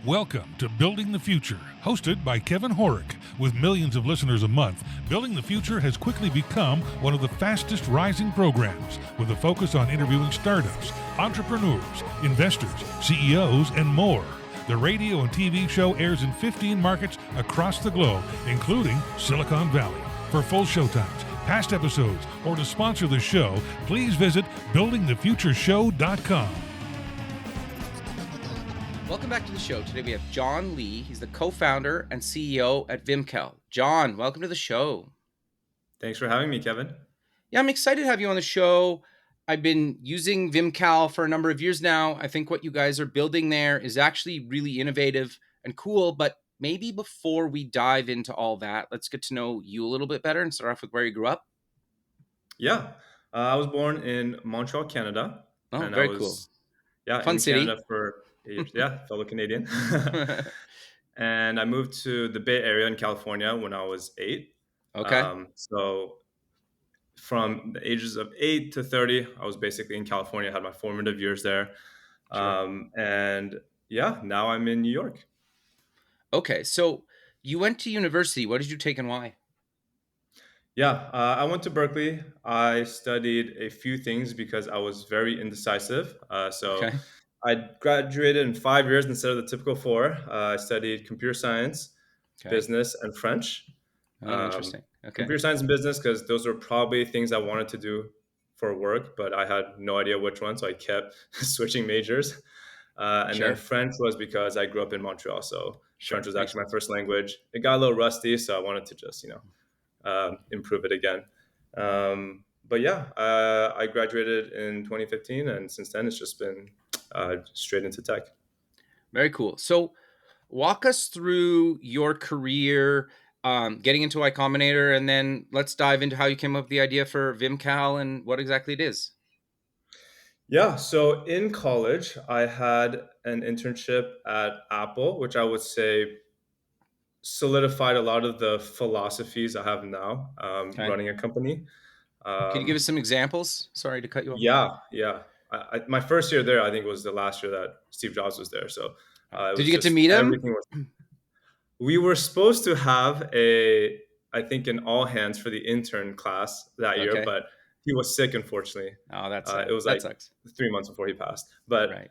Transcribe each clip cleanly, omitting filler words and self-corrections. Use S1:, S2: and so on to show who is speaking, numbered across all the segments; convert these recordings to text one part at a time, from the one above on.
S1: Welcome to Building the Future, hosted by Kevin Horick. With millions of listeners a month, Building the Future has quickly become one of the fastest rising programs, with a focus on interviewing startups, entrepreneurs, investors, CEOs, and more. The radio and TV show airs in 15 markets across the globe, including Silicon Valley. For full showtimes, past episodes, or to sponsor the show, please visit buildingthefutureshow.com.
S2: Welcome back to the show. Today we have John Lee. He's the co-founder and CEO at Vimcal. John, welcome to the show.
S3: Thanks for having me, Kevin.
S2: Yeah, I'm excited to have you on the show. I've been using Vimcal for a number of years now. I think what you guys are building there is actually really innovative and cool, but maybe before we dive into all that, let's get to know you a little bit better and start off with where you grew up.
S3: Yeah, I was born in Montreal, Canada.
S2: Oh,
S3: and
S2: very
S3: I was,
S2: cool.
S3: Yeah,
S2: Fun
S3: in
S2: city.
S3: Canada for 8 years. Yeah, fellow Canadian. And I moved to the Bay Area in California when I was 8.
S2: Okay.
S3: So from the ages of 8 to 30, I was basically in California. I had my formative years there.
S2: Sure.
S3: And yeah, now I'm in New York.
S2: Okay, so you went to university. What did you take and why?
S3: Yeah, I went to Berkeley. I studied a few things because I was very indecisive. So
S2: Okay.
S3: I graduated in 5 years instead of the typical 4. I studied computer science,
S2: Okay.
S3: business, and French.
S2: Oh, interesting. Okay.
S3: Computer science and business because those were probably things I wanted to do for work, but I had no idea which one, so I kept switching majors. And
S2: Sure.
S3: then French was because I grew up in Montreal, so
S2: Sure.
S3: French was actually my first language. It got a little rusty, so I wanted to just, improve it again. But yeah, I graduated in 2015, and since then it's just been straight into tech.
S2: Very cool. So walk us through your career, getting into Y Combinator, and then let's dive into how you came up with the idea for Vimcal and what exactly it is.
S3: Yeah, so in college, I had an internship at Apple, which I would say solidified a lot of the philosophies I have now
S2: Okay.
S3: running a company.
S2: Can you give us some examples? Sorry to cut you off.
S3: Yeah. My first year there, I think, was the last year that Steve Jobs was there. So
S2: Did you get to meet him?
S3: everything was. We were supposed to have I think, an all hands for the intern class that year,
S2: Okay.
S3: but he was sick, unfortunately.
S2: Oh, that's
S3: It was
S2: that
S3: like
S2: sucks.
S3: 3 months before he passed. But
S2: Right.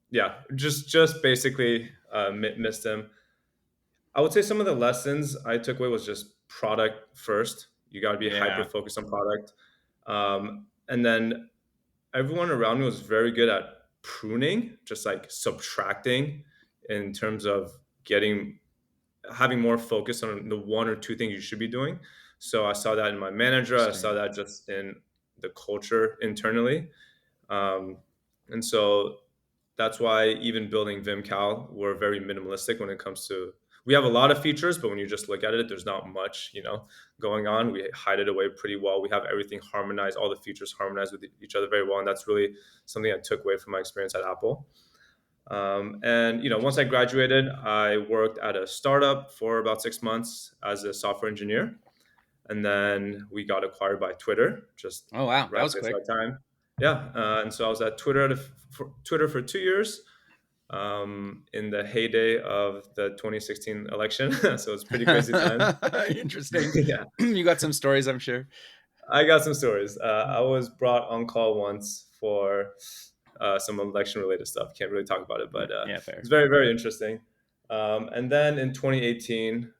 S3: yeah, just basically missed him. I would say some of the lessons I took away was just product first. You got to be
S2: Yeah.
S3: hyper focused on product. And then everyone around me was very good at pruning, just like subtracting in terms of having more focus on the one or two things you should be doing. So I saw that in my manager. I saw that just in the culture internally. And so that's why even building Vimcal, we're very minimalistic when it comes to, we have a lot of features, but when you just look at it, there's not much, going on. We hide it away pretty well. We have everything harmonized, all the features harmonized with each other very well. And that's really something I took away from my experience at Apple. And once I graduated, I worked at a startup for about 6 months as a software engineer. And then we got acquired by Twitter.
S2: Oh, wow.
S3: Right
S2: That was
S3: at
S2: quick.
S3: that time. Yeah. And so I was at Twitter for 2 years in the heyday of the 2016 election. So it's pretty crazy time.
S2: Interesting.
S3: Yeah.
S2: You got some stories, I'm sure.
S3: I got some stories. I was brought on call once for some election related stuff. Can't really talk about it, but
S2: Yeah, fair.
S3: it's very, very interesting. And then in 2018,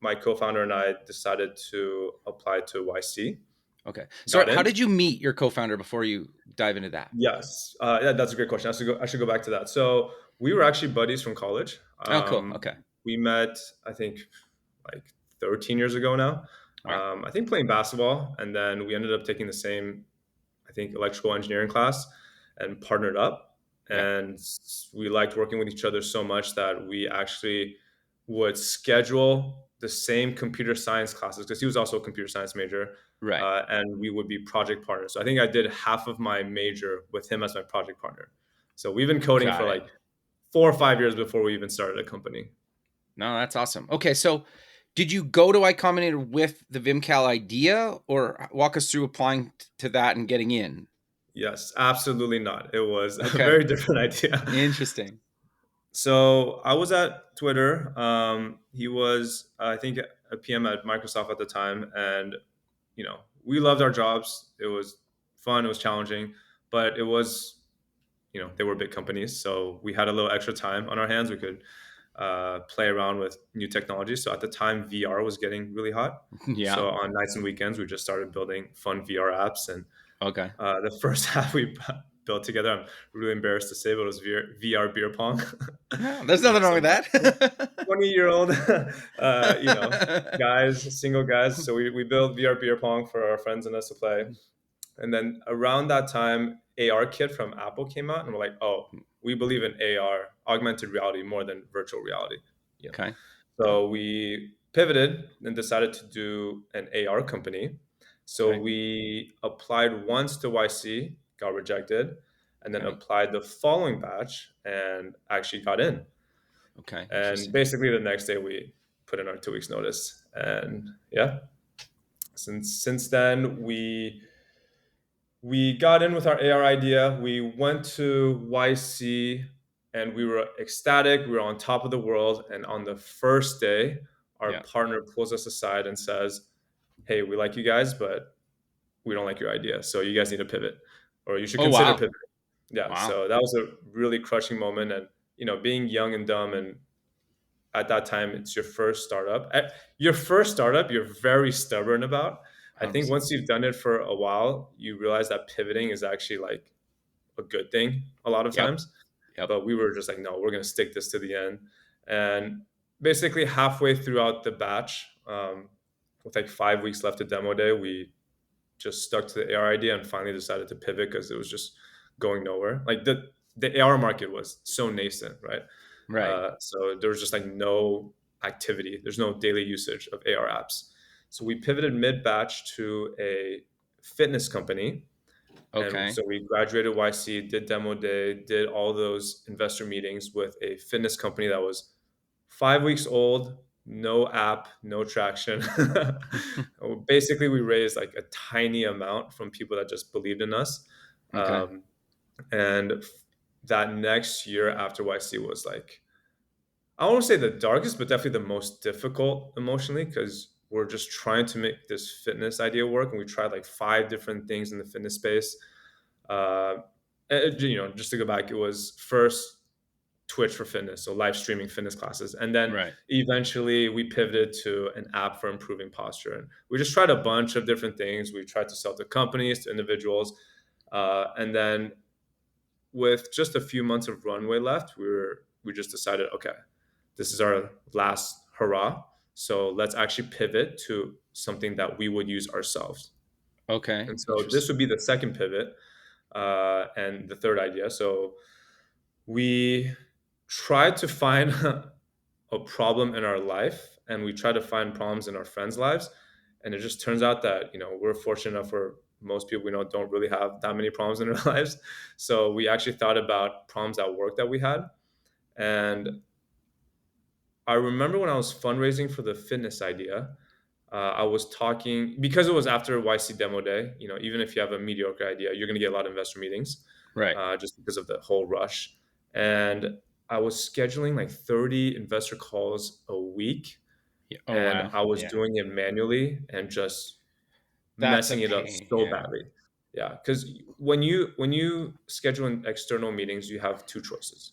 S3: my co-founder and I decided to apply to YC.
S2: Okay. So how did you meet your co-founder before you dive into that?
S3: Yes. That's a great question. I should go back to that. So we were actually buddies from college.
S2: Oh, cool. Okay.
S3: We met, I think, like 13 years ago now.
S2: Wow.
S3: I think playing basketball. And then we ended up taking the same, I think, electrical engineering class and partnered up.
S2: Okay.
S3: And we liked working with each other so much that we actually would schedule the same computer science classes because he was also a computer science major.
S2: Right.
S3: And we would be project partners. So I think I did half of my major with him as my project partner. So we've been coding for like 4 or 5 years before we even started a company.
S2: No, that's awesome. Okay, so did you go to Y Combinator with the Vimcal idea, or walk us through applying to that and getting in?
S3: Yes, absolutely not. It was a very different idea.
S2: Interesting.
S3: So I was at Twitter. He was, I think, a PM at Microsoft at the time, and we loved our jobs. It was fun. It was challenging, but it was, they were big companies, so we had a little extra time on our hands. We could play around with new technology. So at the time, VR was getting really hot.
S2: Yeah.
S3: So on nights and weekends, we just started building fun VR apps. And
S2: Okay.
S3: the first app we built together, I'm really embarrassed to say, but it was VR beer pong.
S2: Yeah, there's nothing wrong with that.
S3: 20-year-old, guys, single guys. So we built VR beer pong for our friends and us to play. And then around that time, AR Kit from Apple came out, and we're like, oh, we believe in AR, augmented reality, more than virtual reality.
S2: Okay.
S3: So we pivoted and decided to do an AR company. So
S2: Okay.
S3: we applied once to YC, got rejected, and then
S2: Okay.
S3: applied the following batch and actually got in.
S2: Okay.
S3: And basically the next day we put in our 2 weeks notice. And yeah, since then we got in with our AR idea. We went to YC and we were ecstatic. We were on top of the world. And on the first day, our partner pulls us aside and says, hey, we like you guys, but we don't like your idea. So you guys need to pivot, or you should consider pivoting. Yeah.
S2: Wow.
S3: So that was a really crushing moment. And, being young and dumb, and at that time, it's your first startup. Your first startup, you're very stubborn about. I think once you've done it for a while, you realize that pivoting is actually like a good thing a lot of times. But we were just like, no, we're going to stick this to the end. And basically halfway throughout the batch, with like 5 weeks left to demo day, we just stuck to the AR idea and finally decided to pivot because it was just going nowhere. Like the AR market was so nascent, right?
S2: Right.
S3: So there was just like no activity. There's no daily usage of AR apps. So we pivoted mid-batch to a fitness company.
S2: Okay.
S3: And so we graduated YC, did demo day, did all those investor meetings with a fitness company that was 5 weeks old, no app, no traction. Basically, we raised like a tiny amount from people that just believed in us.
S2: Okay.
S3: And that next year after YC was like, I won't say the darkest, but definitely the most difficult emotionally, because we're just trying to make this fitness idea work. And we tried like 5 different things in the fitness space. Just to go back, it was first Twitch for fitness, so live streaming fitness classes. And then eventually we pivoted to an app for improving posture. And we just tried a bunch of different things. We tried to sell to companies, to individuals. And then with just a few months of runway left, we just decided, okay, this is our last hurrah. So let's actually pivot to something that we would use ourselves.
S2: Okay.
S3: And so this would be the second pivot and the third idea. So we tried to find a problem in our life, and we try to find problems in our friends' lives. And it just turns out that, we're fortunate enough where most people we know don't really have that many problems in their lives. So we actually thought about problems at work that we had. And I remember when I was fundraising for the fitness idea, I was talking, because it was after YC demo day, even if you have a mediocre idea, you're going to get a lot of investor meetings, just because of the whole rush. And I was scheduling like 30 investor calls a week. And I was doing it manually and just messing it up so badly. Yeah. Because when you schedule in external meetings, you have 2 choices.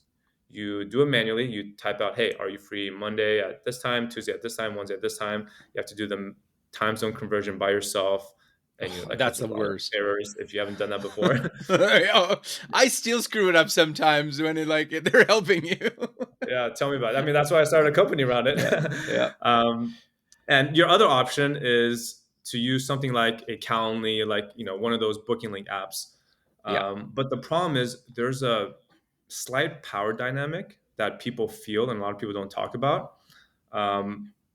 S3: You do it manually. You type out, hey, are you free Monday at this time, Tuesday at this time, Wednesday at this time? You have to do the time zone conversion by yourself. And you're like,
S2: that's the worst.
S3: Errors if you haven't done that before.
S2: I still screw it up sometimes when they're helping you.
S3: Yeah, tell me about it. I mean, that's why I started a company around it. And your other option is to use something like a Calendly, like one of those booking link apps. But the problem is there's a slight power dynamic that people feel and a lot of people don't talk about.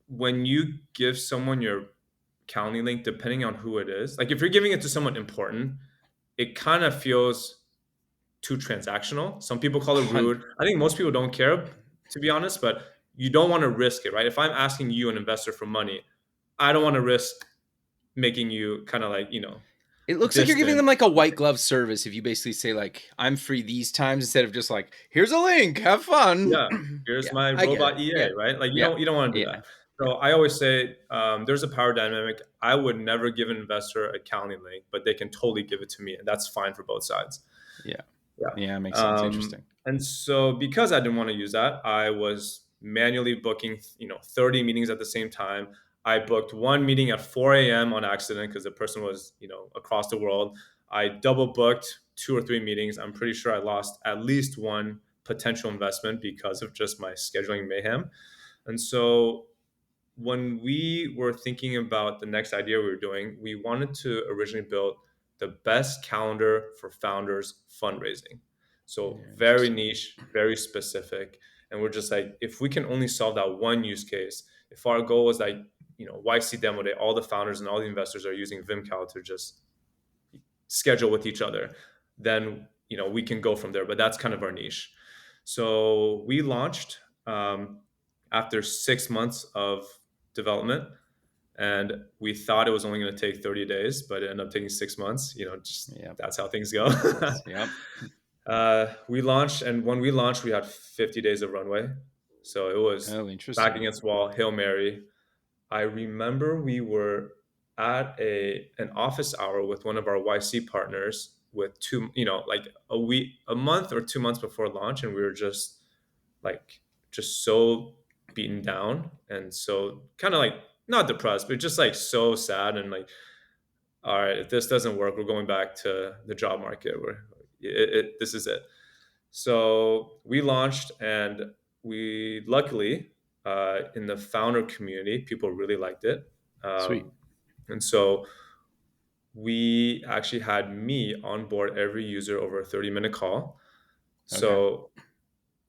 S3: When you give someone your Calendly link, depending on who it is, like if you're giving it to someone important, it kind of feels too transactional. Some people call it rude. I think most people don't care, to be honest, but you don't want to risk it, right? If I'm asking you, an investor, for money, I don't want to risk making you kind of like,
S2: It looks like you're giving them like a white glove service if you basically say like, I'm free these times instead of just like, here's a link, have fun.
S3: Yeah, here's
S2: Yeah,
S3: my
S2: I get
S3: robot
S2: it.
S3: EA,
S2: Yeah.
S3: right? Like
S2: Yeah.
S3: you don't want to do
S2: Yeah.
S3: that. So I always say there's a power dynamic. I would never give an investor a Calendly link, but they can totally give it to me, and that's fine for both sides.
S2: Yeah.
S3: Yeah.
S2: Yeah, makes sense. Interesting.
S3: And so because I didn't want to use that, I was manually booking, 30 meetings at the same time. I booked one meeting at 4 a.m. on accident because the person was, across the world. I double booked 2 or 3 meetings. I'm pretty sure I lost at least one potential investment because of just my scheduling mayhem. And so when we were thinking about the next idea we were doing, we wanted to originally build the best calendar for founders fundraising. So
S2: Yeah,
S3: very
S2: interesting.
S3: niche, very specific. And we're just like, if we can only solve that one use case, if our goal was like, YC demo day, all the founders and all the investors are using Vimcal to just schedule with each other, then, we can go from there. But that's kind of our niche. So we launched after 6 months of development, and we thought it was only going to take 30 days, but it ended up taking 6 months. That's how things go.
S2: Yep.
S3: We launched, and when we launched, we had 50 days of runway. So it was back against wall, Hail Mary. I remember we were at an office hour with one of our YC partners with like a month or 2 months before launch, and we were just so beaten down, and so kind of like not depressed, but just like so sad, and like, all right, if this doesn't work, we're going back to the job market where this is it. So we launched, and we luckily in the founder community, people really liked it.
S2: Sweet.
S3: And so we actually had me onboard every user over a 30-minute call.
S2: Okay.
S3: So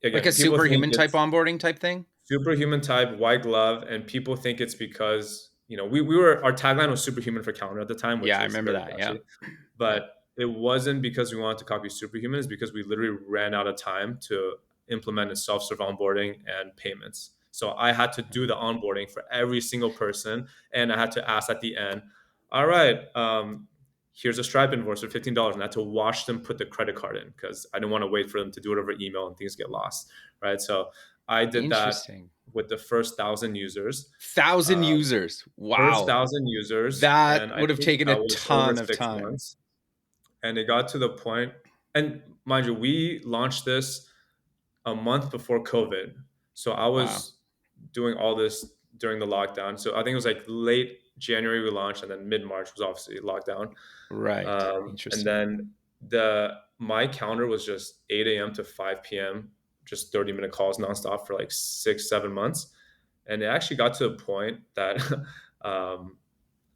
S3: again,
S2: like a superhuman type onboarding type thing?
S3: Superhuman type, white glove, and people think it's because, our tagline was superhuman for calendar at the time. Which
S2: I remember that.
S3: Catchy, but it wasn't because we wanted to copy superhuman. It's because we literally ran out of time to implement a self-serve onboarding and payments. So I had to do the onboarding for every single person, and I had to ask at the end, all right, here's a Stripe invoice for $15, and I had to watch them put the credit card in because I didn't want to wait for them to do it over email and things get lost, right? So I did that with the first 1,000 users.
S2: 1,000 users. Wow.
S3: First 1,000 users.
S2: That would have taken a ton of time.
S3: Months. And it got to the point, and mind you, we launched this a month before COVID. So I was doing all this during the lockdown. So I think it was like late January we launched, and then mid-March was obviously lockdown.
S2: Right.
S3: Interesting. And then my calendar was just 8 a.m. to 5 p.m., just 30-minute calls nonstop for like 6-7 months. And it actually got to a point that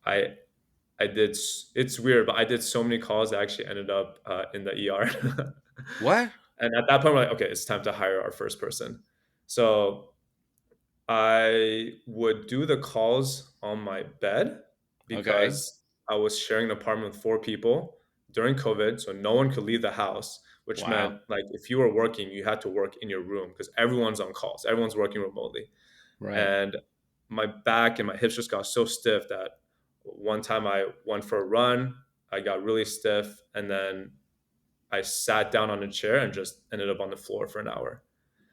S3: I did, it's weird, but I did so many calls that actually ended up in the ER.
S2: What?
S3: And at that point, we're like, okay, it's time to hire our first person. So I would do the calls on my bed because I was sharing an apartment with 4 people during COVID. So no one could leave the house, which meant like if you were working, you had to work in your room because everyone's on calls. Everyone's working remotely. Right. And my back and my hips just got so stiff that one time I went for a run, I got really stiff, and then I sat down on a chair and just ended up on the floor for an hour.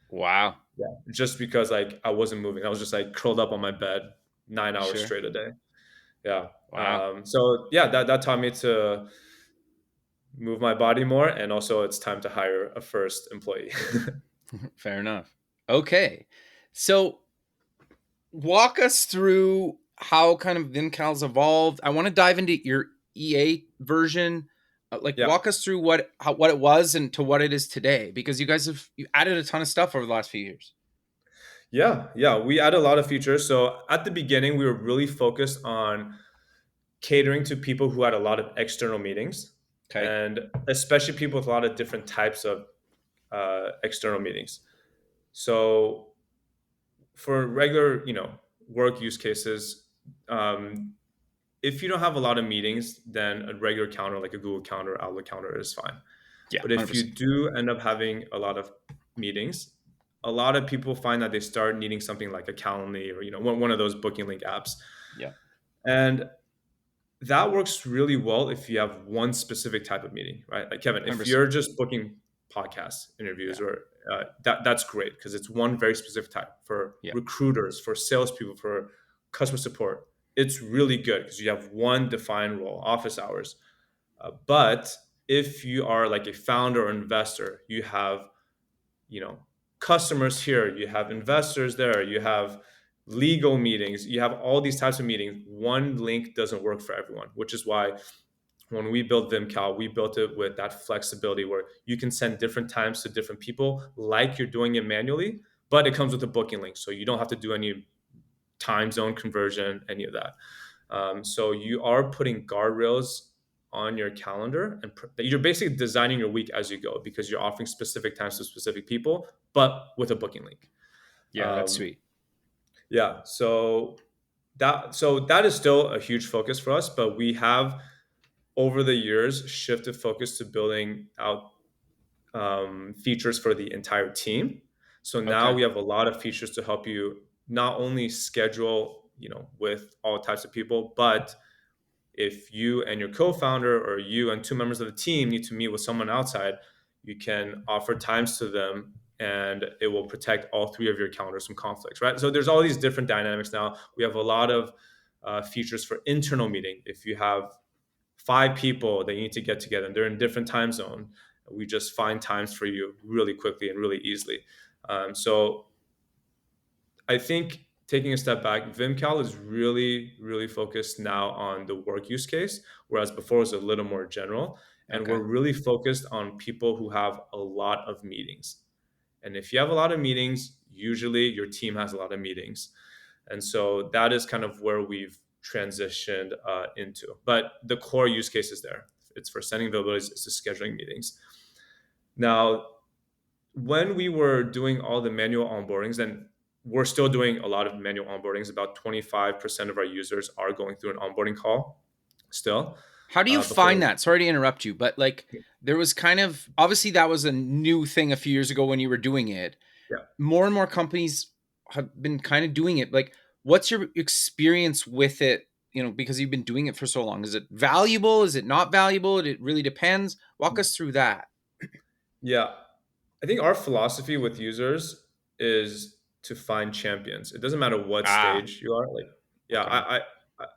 S2: Wow.
S3: Yeah. Just because like I wasn't moving. I was just like curled up on my bed 9 hours straight a day. Yeah. Wow. So yeah, that taught me to move my body more, and also it's time to hire a first employee.
S2: Fair enough. Okay. So walk us through how kind of Vimcal's evolved. I want to dive into your EA version. Walk us through what it was and to what it is today, because you added a ton of stuff over the last few years.
S3: Yeah. We added a lot of features. So at the beginning, we were really focused on catering to people who had a lot of external meetings, and especially people with a lot of different types of external meetings. So for regular, work use cases, if you don't have a lot of meetings, then a regular calendar like a Google Calendar or Outlook Calendar is fine. Yeah, but if 100%. You do end up having a lot of meetings, a lot of people find that they start needing something like a Calendly or one of those booking link apps. Yeah. And that works really well if you have one specific type of meeting, right? Like Kevin, if
S2: 100%.
S3: you're just booking podcast interviews
S2: Yeah.
S3: or that's great because it's one very specific type for
S2: Yeah.
S3: recruiters, for salespeople, for customer support. It's really good because you have one defined role, office hours. But if you are like a founder or investor, you have, you know, customers here, you have investors there, you have legal meetings, you have all these types of meetings. One link doesn't work for everyone, which is why when we built Vimcal, we built it with that flexibility where you can send different times to different people like you're doing it manually, but it comes with a booking link. So you don't have to do any time zone conversion, any of that. So you are putting guardrails on your calendar and you're basically designing your week as you go because you're offering specific times to specific people, but with a booking link.
S2: Yeah, that's
S3: Um,
S2: sweet.
S3: yeah. So that is still a huge focus for us, but we have over the years shifted focus to building out features for the entire team. So now
S2: Okay.
S3: we have a lot of features to help you not only schedule, with all types of people, but if you and your co-founder or you and two members of the team need to meet with someone outside, you can offer times to them and it will protect all three of your calendars from conflicts, right? So there's all these different dynamics now. We have a lot of features for internal meeting. If you have five people that you need to get together and they're in different time zone, we just find times for you really quickly and really easily. So I think taking a step back, Vimcal is really, really focused now on the work use case, whereas before it was a little more general. And we're
S2: Okay.
S3: really focused on people who have a lot of meetings. And if you have a lot of meetings, usually your team has a lot of meetings. And so that is kind of where we've transitioned into. But the core use case is there. It's for sending availabilities, it's to scheduling meetings. Now, when we were doing all the manual onboardings, and we're still doing a lot of manual onboardings, about 25% of our users are going through an onboarding call still.
S2: How do you
S3: Before,
S2: find that? Sorry to interrupt you, but like there was kind of obviously that was a new thing a few years ago when you were doing it.
S3: yeah.
S2: More and more companies have been kind of doing it. Like, what's your experience with it? Because you've been doing it for so long. Is it valuable? Is it not valuable? It really depends. Walk us through that.
S3: Yeah. I think our philosophy with users is to find champions. It doesn't matter what
S2: Ah,
S3: stage you are. Like, yeah,
S2: okay.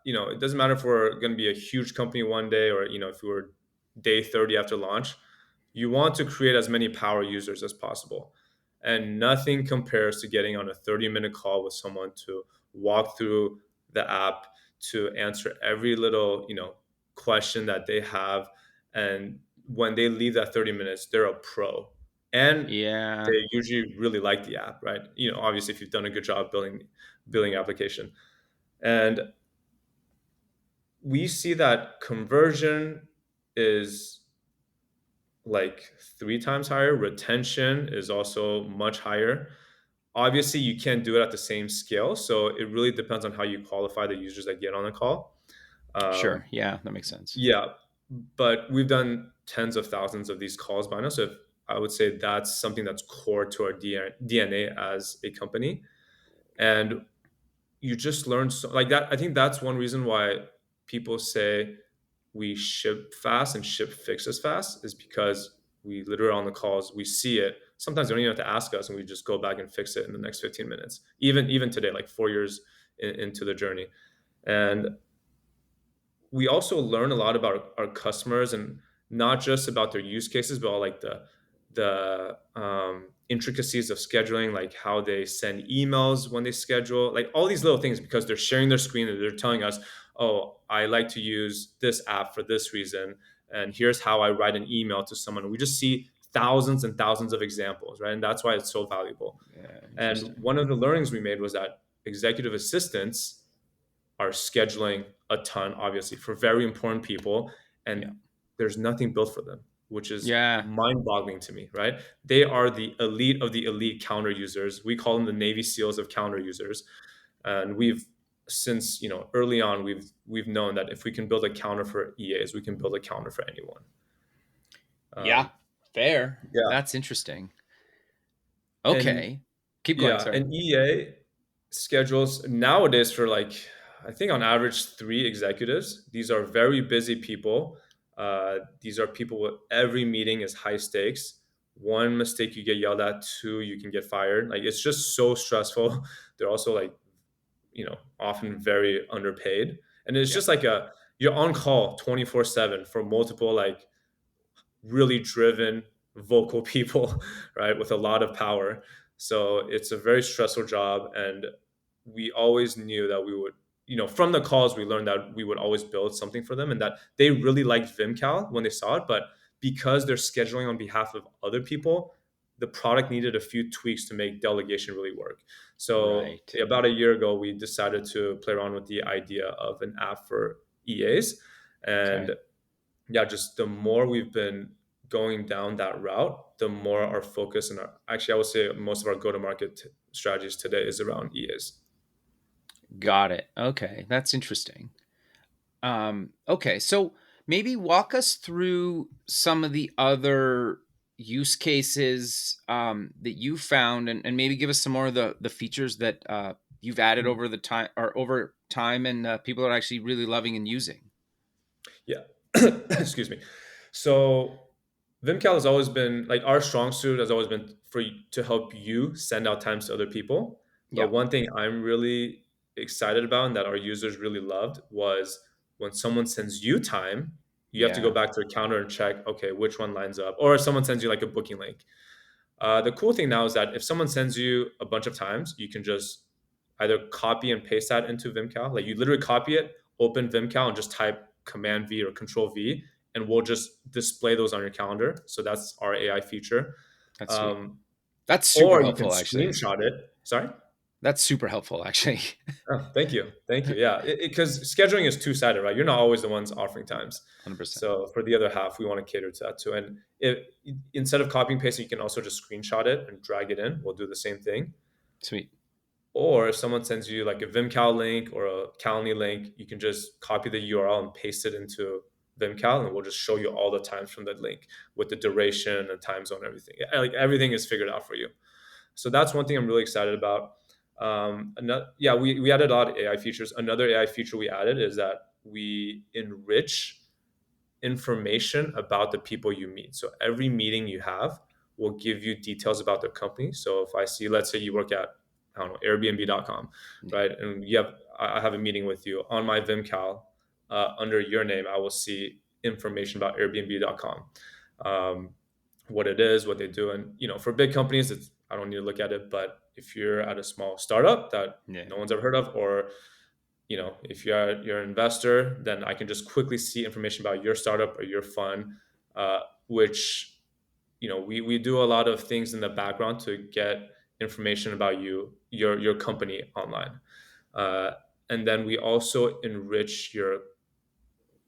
S3: it doesn't matter if we're going to be a huge company one day or, if we were day 30 after launch, you want to create as many power users as possible. And nothing compares to getting on a 30-minute call with someone to walk through the app, to answer every little, question that they have. And when they leave that 30 minutes, they're a pro. And
S2: Yeah.
S3: they usually really like the app, right? Obviously if you've done a good job building application. And we see that conversion is like 3 times higher. Retention is also much higher. Obviously, you can't do it at the same scale. So it really depends on how you qualify the users that get on the call.
S2: Sure.
S3: Um,
S2: Yeah, that makes sense.
S3: yeah, but we've done tens of thousands of these calls by now. So I would say that's something that's core to our DNA as a company. And you just learn so like that. I think that's one reason why people say we ship fast and ship fixes fast is because we literally on the calls, we see it. Sometimes they don't even have to ask us and we just go back and fix it in the next 15 minutes. Even today, like 4 years into the journey. And we also learn a lot about our customers and not just about their use cases, but all like the intricacies of scheduling, like how they send emails when they schedule, like all these little things, because they're sharing their screen and they're telling us, oh, I like to use this app for this reason. And here's how I write an email to someone. We just see thousands and thousands of examples, right? And that's why it's so valuable.
S2: Yeah,
S3: And
S2: interesting.
S3: one of the learnings we made was that executive assistants are scheduling a ton, obviously, for very important people,
S2: Yeah.
S3: and there's nothing built for them, which is
S2: Yeah.
S3: mind-boggling to me, right? They are the elite of the elite calendar users. We call them the Navy SEALs of calendar users, and we've since early on we've known that if we can build a calendar for EAs, we can build a calendar for anyone.
S2: Yeah.
S3: Um,
S2: Fair.
S3: yeah,
S2: That's interesting.
S3: and
S2: Okay. Keep going.
S3: yeah,
S2: Sorry.
S3: and EA schedules nowadays for like I think on average 3 executives. These are very busy people. These are people with every meeting is high stakes. One mistake you get yelled at, two you can get fired. Like it's just so stressful. They're also like often very underpaid, and it's
S2: Yeah.
S3: just like you're on call 24/7 for multiple like really driven vocal people, right, with a lot of power. So it's a very stressful job, and we always knew that we would, from the calls we learned that we would always build something for them, and that they really liked Vimcal when they saw it, but because they're scheduling on behalf of other people, the product needed a few tweaks to make delegation really work. So
S2: Right.
S3: about a year ago, we decided to play around with the idea of an app for EAs. And
S2: Okay.
S3: yeah, just the more we've been going down that route, the more our focus and actually, I would say most of our go-to-market strategies today is around EAs.
S2: Got it. Okay. That's interesting. Okay. So maybe walk us through some of the other use cases that you found, and maybe give us some more of the features that you've added
S3: Mhm.
S2: over the time or over time, and people are actually really loving and using.
S3: Yeah. Excuse me. So Vimcal has always been like our strong suit has always been to help you send out times to other people. But
S2: Yeah.
S3: one thing I'm really excited about and that our users really loved was when someone sends you time, you have to go
S2: Yeah.
S3: back to the counter and check, okay, which one lines up. Or if someone sends you like a booking link. The cool thing now is that if someone sends you a bunch of times, you can just either copy and paste that into Vimcal. Like you literally copy it, open Vimcal, and just type Command V or Control V, and we'll just display those on your calendar. So that's our AI feature.
S2: That's sweet.
S3: Um,
S2: That's super
S3: or you can
S2: helpful, actually.
S3: screenshot it. Sorry.
S2: That's super helpful, actually.
S3: Oh, thank you. Thank you. Yeah. Because scheduling is two-sided, right? You're not always the ones offering times.
S2: 100%.
S3: So for the other half, we want to cater to that too. And if instead of copying pasting, you can also just screenshot it and drag it in. We'll do the same thing.
S2: Sweet.
S3: Or if someone sends you like a Vimcal link or a Calendly link, you can just copy the URL and paste it into Vimcal, and we'll just show you all the times from that link with the duration and time zone, everything. Like everything is figured out for you. So that's one thing I'm really excited about. Yeah, we added a lot of AI features. Another AI feature we added is that we enrich information about the people you meet. So every meeting you have will give you details about the company. So if I see, let's say you work at, I don't know, Airbnb.com,
S2: Yeah.
S3: right? And I have a meeting with you on my Vimcal, under your name, I will see information about Airbnb.com, what it is, what they do. And, for big companies, I don't need to look at it, but if you're at a small startup that
S2: Yeah.
S3: no one's ever heard of, or if you're an investor, then I can just quickly see information about your startup or your fund, which we do a lot of things in the background to get information about your company online, uh, and then we also enrich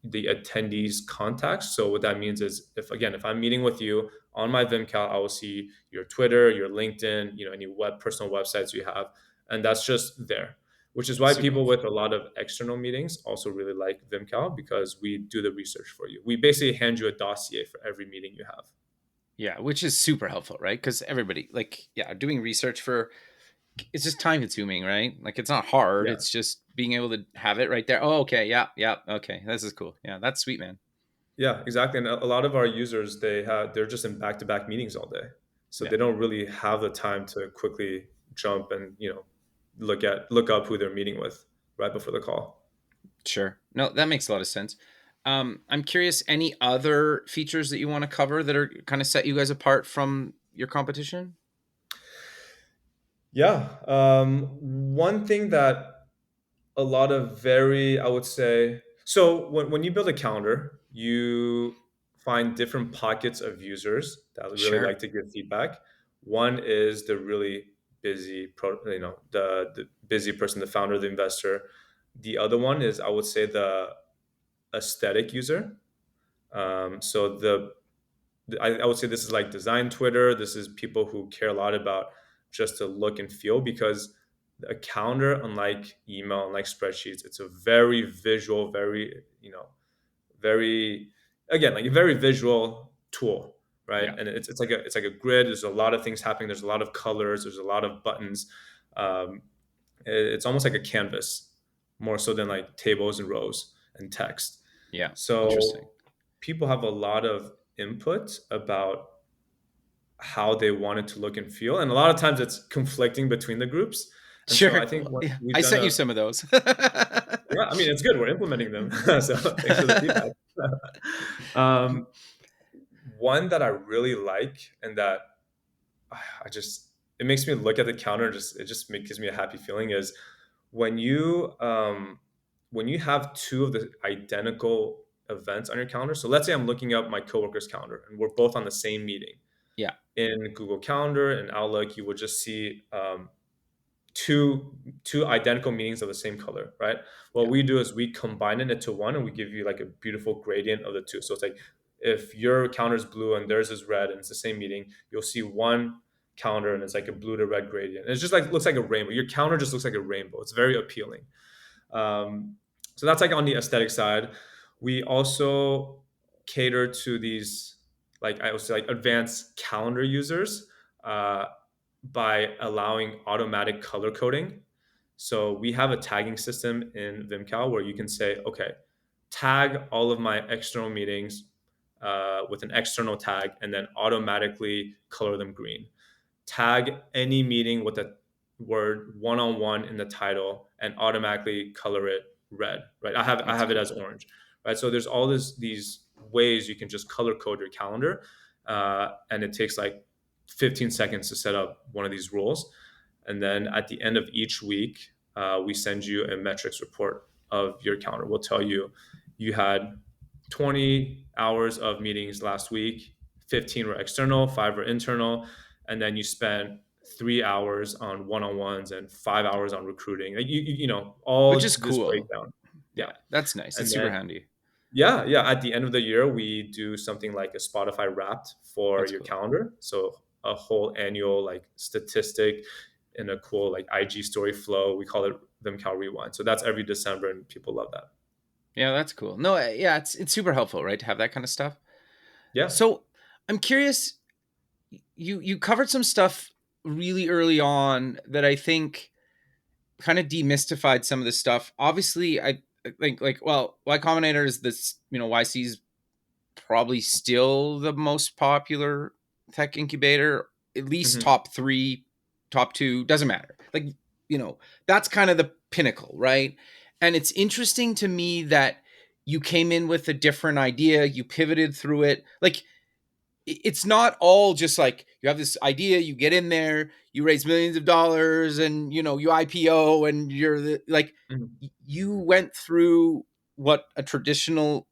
S3: the attendees contacts. So what that means is, if I'm meeting with you on my Vimcal, I will see your Twitter, your LinkedIn, any personal websites you have, and that's just there. Which is why
S2: Super
S3: people
S2: helpful.
S3: with a lot of external meetings also really like Vimcal, because we do the research for you. We basically hand you a dossier for every meeting you have.
S2: Yeah, which is super helpful, right? Because everybody, doing research it's just time consuming, right? Like it's not hard.
S3: Yeah.
S2: It's just being able to have it right there. Oh, okay. Yeah. Yeah. Okay. This is cool. Yeah. That's sweet, man.
S3: Yeah, exactly. And a lot of our users, they're just in back-to-back meetings all day. So
S2: Yeah.
S3: they don't really have the time to quickly jump and, look up who they're meeting with right before the call.
S2: Sure. No, that makes a lot of sense. I'm curious, any other features that you want to cover that are kind of set you guys apart from your competition?
S3: Yeah. One thing that a lot of I would say, so when you build a calendar, you find different pockets of users that really
S2: Sure.
S3: like to give feedback. One is the really busy the busy person, the founder, the investor. The other one is, I would say, the aesthetic user. So I would say this is like design Twitter. This is people who care a lot about just the look and feel, because a calendar, unlike email, unlike spreadsheets, it's a very visual, very, again, like a very visual tool, right?
S2: Yeah.
S3: And it's like a grid. There's a lot of things happening. There's a lot of colors. There's a lot of buttons. It's almost like a canvas. more so than like tables and rows and text.
S2: Yeah. Interesting.
S3: So people have a lot of input about how they want it to look and feel. And a lot of times it's conflicting between the groups. And so I
S2: Sure.
S3: think
S2: Well,
S3: what
S2: yeah.
S3: we've
S2: I
S3: done
S2: sent you
S3: a,
S2: some of those.
S3: yeah, I mean, it's good. We're implementing them. So thanks for the feedback. um, One that I really like and that I just, it makes me look at the calendar. It just gives me a happy feeling is when when you have two of the identical events on your calendar. So let's say I'm looking up my coworker's calendar and we're both on the same meeting.
S2: Yeah.
S3: In Google Calendar and Outlook, you would just see two identical meetings of the same color, right? What
S2: Yeah.
S3: we do is we combine it into one, and we give you like a beautiful gradient of the two. So it's like if your calendar is blue and theirs is red, and it's the same meeting, you'll see one calendar and it's like a blue to red gradient. And it's just like looks like a rainbow. Your calendar just looks like a rainbow. It's very appealing. Um, so that's like on the aesthetic side. We also cater to these, like I would say, like advanced calendar users uh, by allowing automatic color coding. So we have a tagging system in Vimcal where you can say, okay, tag all of my external meetings with an external tag and then automatically color them green. Tag any meeting with the word one-on-one in the title and automatically color it red, right? I
S2: That's
S3: have it
S2: cool.
S3: as orange, right? So there's all these ways you can just color code your calendar, and it takes like 15 seconds to set up one of these rules. And then at the end of each week, we send you a metrics report of your calendar. We'll tell you you had 20 hours of meetings last week, 15 were external, 5 were internal, and then you spent 3 hours on one-on-ones and 5 hours on recruiting. Like you know,
S2: Which
S3: all
S2: is
S3: this
S2: cool.
S3: breakdown. Yeah.
S2: Yeah. That's nice.
S3: And
S2: It's super
S3: then
S2: handy.
S3: yeah. At the end of the year, we do something like a Spotify Wrapped for
S2: That's
S3: your
S2: cool.
S3: calendar. So a whole annual like statistic in a cool like IG story flow. We call it Vimcal Rewind. So that's every December, and people love that.
S2: Yeah, that's cool. No, yeah, it's super helpful, right, to have that kind of stuff.
S3: Yeah.
S2: So I'm curious, you covered some stuff really early on that I think kind of demystified some of this stuff. Obviously, I think like, well, Y Combinator is this, YC's probably still the most popular tech incubator, at least
S3: Hmm.
S2: top 3, top 2, doesn't matter. Like, you know, that's kind of the pinnacle, right? And it's interesting to me that you came in with a different idea, you pivoted through it. Like, it's not all just like you have this idea, you get in there, you raise millions of dollars, and you IPO, and like
S3: Hmm.
S2: you went through what a traditional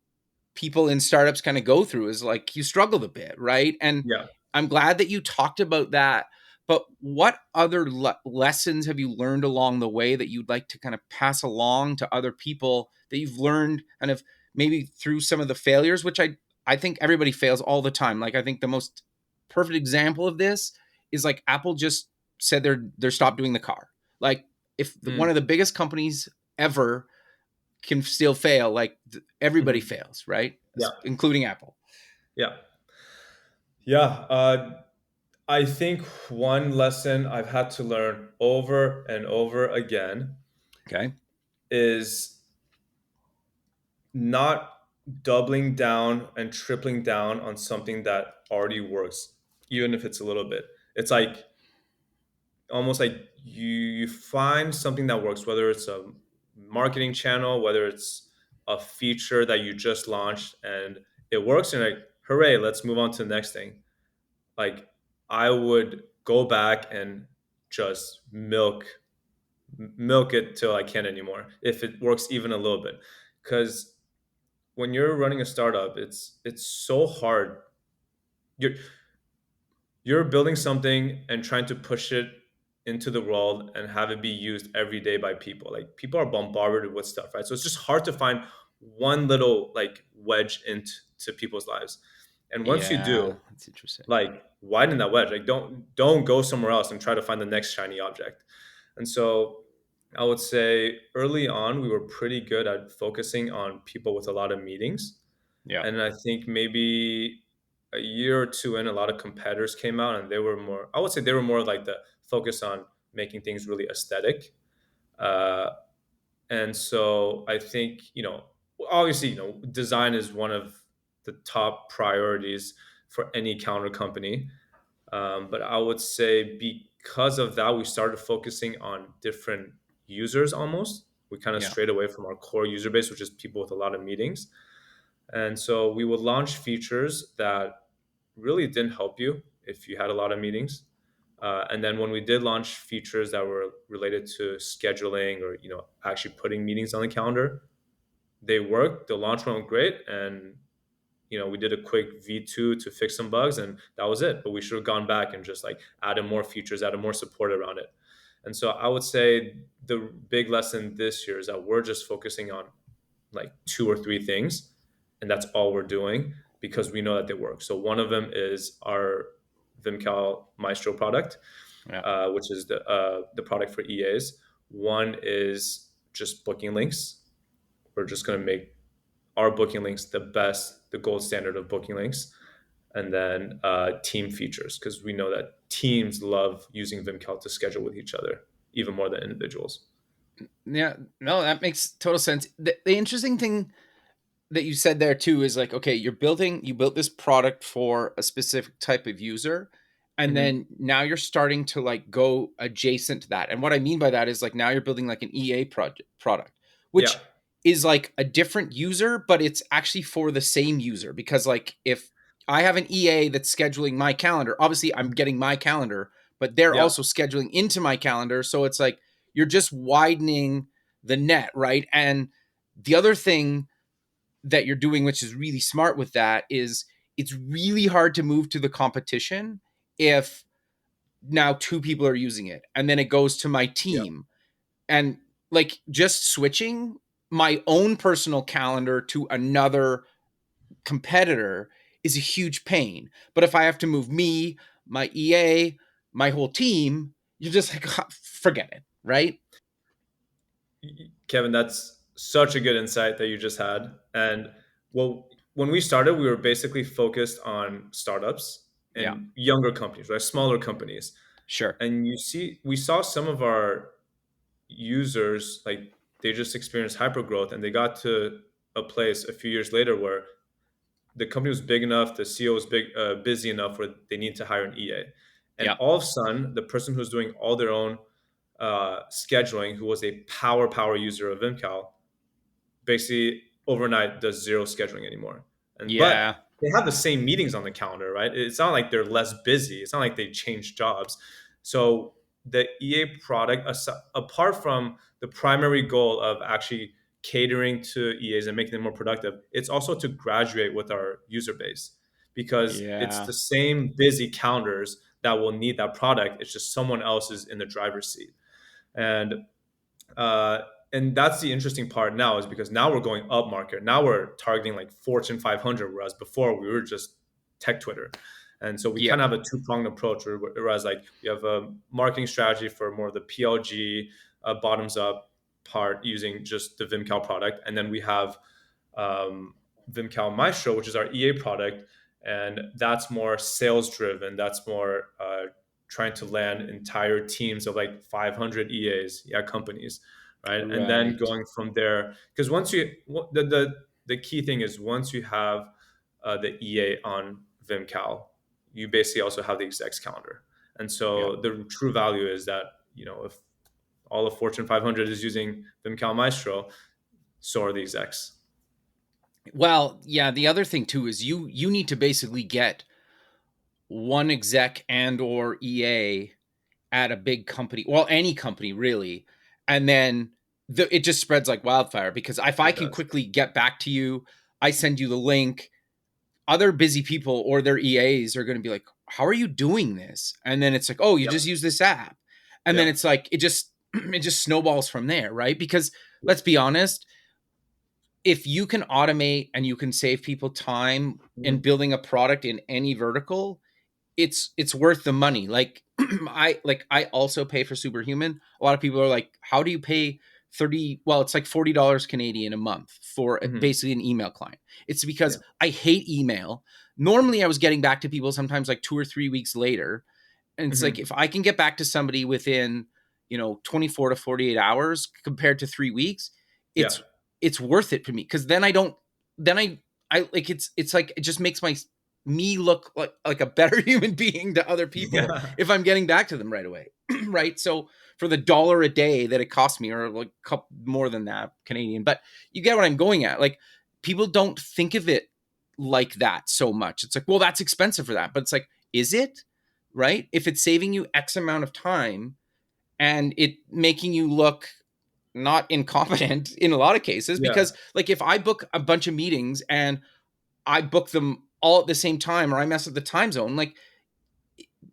S2: people in startups kind of go through, is like you struggled a bit, right? And
S3: Yeah.
S2: I'm glad that you talked about that. But what other lessons have you learned along the way that you'd like to kind of pass along to other people that you've learned kind of maybe through some of the failures, which I think everybody fails all the time. Like I think the most perfect example of this is like Apple just said they're stopped doing the car. Like if one
S3: Mm.
S2: of the biggest companies ever can still fail, like everybody
S3: Hmm.
S2: fails, right?
S3: Yeah.
S2: Including Apple.
S3: Yeah. Yeah. I think one lesson I've had to learn over and over again
S2: Okay.
S3: is not doubling down and tripling down on something that already works, even if it's a little bit. It's like almost like you find something that works, whether it's a marketing channel, whether it's a feature that you just launched and it works, and like, hooray, let's move on to the next thing. Like I would go back and just milk it till I can't anymore if it works even a little bit. Because when you're running a startup, it's so hard. You're you're building something and trying to push it into the world and have it be used every day by people. Like people are bombarded with stuff, right? So it's just hard to find one little like wedge into people's lives. And once you
S2: Yeah,
S3: do,
S2: that's interesting.
S3: like widen that wedge. Like don't go somewhere else and try to find the next shiny object. And so I would say early on we were pretty good at focusing on people with a lot of meetings.
S2: Yeah.
S3: And I think maybe a year or two in, a lot of competitors came out and they were more, I would say they were more like the focus on making things really aesthetic. Uh, And so I think, obviously, design is one of the top priorities for any counter company. But I would say because of that, we started focusing on different users almost. We kind of
S2: Yeah.
S3: strayed away from our core user base, which is people with a lot of meetings. And so we would launch features that really didn't help you if you had a lot of meetings. And then when we did launch features that were related to scheduling or actually putting meetings on the calendar, they worked. The launch went great, and we did a quick V2 to fix some bugs, and that was it. But we should have gone back and just like added more features, added more support around it. And so I would say the big lesson this year is that we're just focusing on like two or three things, and that's all we're doing because we know that they work. So one of them is our Vimcal Maestro product,
S2: Yeah.
S3: which is the product for EAs. One is just booking links. We're just going to make our booking links the gold standard of booking links. And then team features, because we know that teams love using Vimcal to schedule with each other, even more than individuals.
S2: Yeah. No, that makes total sense. The interesting thing that you said there too is like, okay, you built this product for a specific type of user. And then now you're starting to like go adjacent to that. And what I mean by that is like now you're building like an EA product, which
S3: Yeah.
S2: is like a different user, but it's actually for the same user. Because like if I have an EA that's scheduling my calendar, obviously I'm getting my calendar, but they're
S3: Yeah.
S2: also scheduling into my calendar. So it's like you're just widening the net, right? And the other thing that you're doing, which is really smart with that, is it's really hard to move to the competition if now two people are using it and then it goes to my
S3: Yeah.
S2: team. And like just switching my own personal calendar to another competitor is a huge pain. But if I have to move me, my EA, my whole team, you're just like, forget it, right?
S3: Kevin, that's such a good insight that you just had. And well, when we started, we were basically focused on startups
S2: Yeah,
S3: and younger companies, right? Smaller companies.
S2: sure.
S3: And we saw some of our users, like they just experienced hyper growth, and they got to a place a few years later where the company was big enough, the CEO was busy enough where they need to hire an EA. And
S2: Yeah,
S3: all of a sudden, the person who's doing all their own scheduling, who was a power user of Vimcal, basically overnight does zero scheduling anymore. But
S2: yeah,
S3: they have the same meetings on the calendar, right? It's not like they're less busy. It's not like they changed jobs. So the EA product, apart from the primary goal of actually catering to EAs and making them more productive, it's also to graduate with our user base because it's
S2: yeah.
S3: the same busy calendars that will need that product. It's just someone else is in the driver's seat. And uh, and that's the interesting part now is because now we're going up market. Now we're targeting like Fortune 500, whereas before we were just tech Twitter. And so we
S2: Yeah,
S3: kind of have a two-pronged approach, whereas like we have a marketing strategy for more of the PLG bottoms up part using just the Vimcal product. And then we have Vimcal Maestro, which is our EA product. And that's more sales driven. That's more trying to land entire teams of like 500 EAs, companies, right? And then
S2: right.
S3: going from there, because once you the key thing is once you have the EA on Vimcal, you basically also have the execs calendar. And
S2: Yeah.
S3: so the true value is that if all of Fortune 500 is using Vimcal Maestro, so are the execs.
S2: Well, yeah, the other thing too is you need to basically get one exec and or EA at a big company, well, any company really, and then it just spreads like wildfire because if I
S3: It
S2: can
S3: does.
S2: quickly get back to you, I send you the link, other busy people or their EAs are going to be like, "How are you doing this?" And then it's like, "Oh, you
S3: Yep.
S2: just use this app." And then
S3: Yep.
S2: it's like it just snowballs from there, right? Because let's be honest, if you can automate and you can save people time in
S3: Mhm.
S2: building a product in any vertical, it's worth the money. Like I also pay for Superhuman. A lot of people are like, how do you pay 30, well, it's like $40 Canadian a month for
S3: Mhm.
S2: basically an email client. It's because
S3: Yeah.
S2: I hate email. Normally I was getting back to people sometimes like 2 or 3 weeks later. And it's like
S3: Mhm.
S2: if I can get back to somebody within, 24 to 48 hours compared to 3 weeks,
S3: Yeah.
S2: it's worth it for me. Cause then I like, it's like, it just makes me look like a better human being to other people
S3: Yeah.
S2: if I'm getting back to them right away. Right. So for the $1 a day that it cost me, or like a couple more than that Canadian, but you get what I'm going at. Like, people don't think of it like that so much. It's like, well, that's expensive for that. But it's like, is it? Right? If it's saving you X amount of time and it making you look not incompetent in a lot of cases,
S3: Yeah.
S2: because like, if I book a bunch of meetings and I book them all at the same time, or I mess up the time zone, like,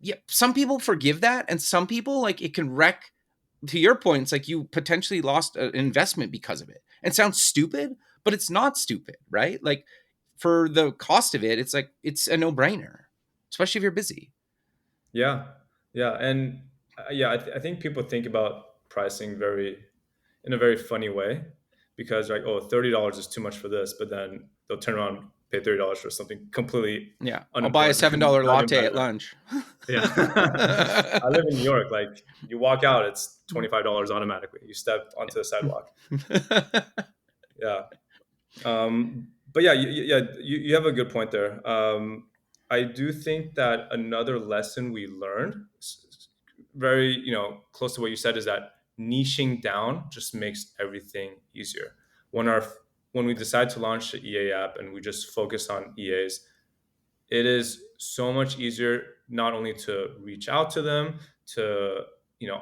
S2: yeah, some people forgive that, and some people, like, it can wreck. To your point, it's like you potentially lost an investment because of it. It sounds stupid, but it's not stupid, right? Like, for the cost of it, it's like, it's a no-brainer, especially if you're busy.
S3: Yeah. Yeah. And yeah, I think people think about pricing in a very funny way, because like, oh, $30 is too much for this, but then they'll turn around and pay $30 for something completely
S2: Yeah, I'll buy a
S3: unimportant,
S2: $7
S3: not even
S2: latte at
S3: better.
S2: lunch.
S3: Yeah. I live in New York. Like, you walk out, it's $25 automatically. You step onto the sidewalk. Yeah. But yeah, you have a good point there. I do think that another lesson we learned, very, close to what you said, is that niching down just makes everything easier. When our when we decide to launch the EA app and we just focus on EAs, it is so much easier not only to reach out to them, to,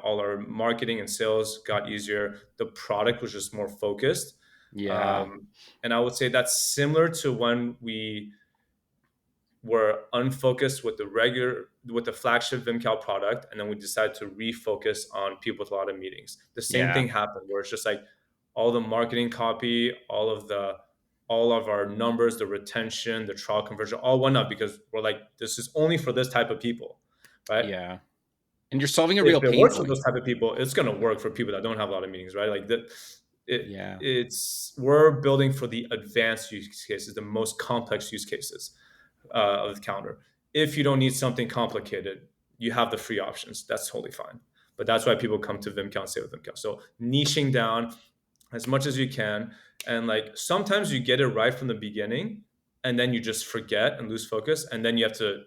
S3: all our marketing and sales got easier. The product was just more focused.
S2: Yeah.
S3: um, and I would say that's similar to when we were unfocused with the flagship Vimcal product, and then we decided to refocus on people with a lot of meetings. The same
S2: Yeah.
S3: thing happened, where it's just like all the marketing copy, all of our numbers, the retention, the trial conversion, all went up, because we're like, this is only for this type of people, right?
S2: Yeah. And you're solving a
S3: If
S2: real
S3: it
S2: pain
S3: works for
S2: point.
S3: those type of people, it's going to work for people that don't have a lot of meetings, right? Like that,
S2: Yeah.
S3: we're building for the advanced use cases, the most complex use cases of the calendar. If you don't need something complicated, you have the free options. That's totally fine. But that's why people come to Vimcal and stay with Vimcal. So niching down as much as you can, and like, sometimes you get it right from the beginning, and then you just forget and lose focus, and then you have to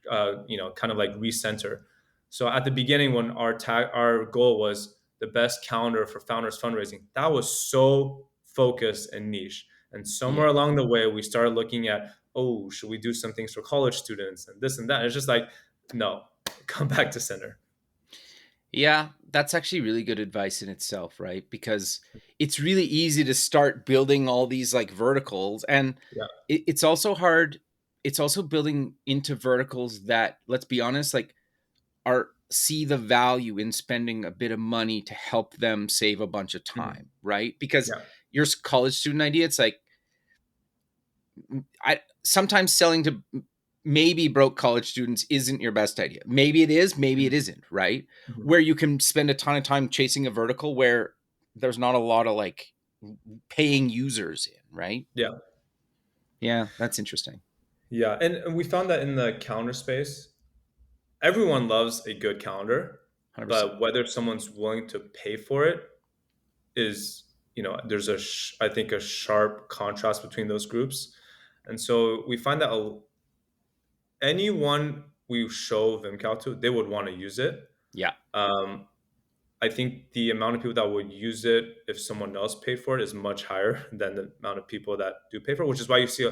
S3: kind of like recenter. So at the beginning, when our goal was the best calendar for founders fundraising, that was so focused and niche. And somewhere
S2: Yeah.
S3: along the way, we started looking at, oh, should we do some things for college students and this and that? And it's just like, no, come back to center.
S2: Yeah, that's actually really good advice in itself, right? Because it's really easy to start building all these like verticals, and
S3: Yeah.
S2: it's also hard. It's also building into verticals that, let's be honest, like, are see the value in spending a bit of money to help them save a bunch of
S3: Mhm.
S2: time, right? Because
S3: Yeah.
S2: your college student idea, it's like, I sometimes selling to maybe broke college students isn't your best idea. Maybe it is, maybe it isn't, right?
S3: Mhm.
S2: Where you can spend a ton of time chasing a vertical where there's not a lot of like paying users in, right?
S3: Yeah.
S2: Yeah, that's interesting.
S3: Yeah. And we found that in the calendar space, everyone loves a good calendar,
S2: 100%.
S3: but whether someone's willing to pay for it is, there's I think a sharp contrast between those groups. And so we find that anyone we show Vimcal to, they would want to use it.
S2: Yeah.
S3: um, I think the amount of people that would use it if someone else paid for it is much higher than the amount of people that do pay for it, which is why you see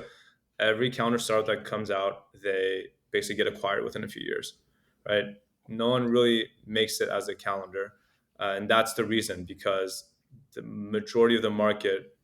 S3: every calendar startup that comes out, they basically get acquired within a few years, right? No one really makes it as a calendar. And that's the reason, because the majority of the market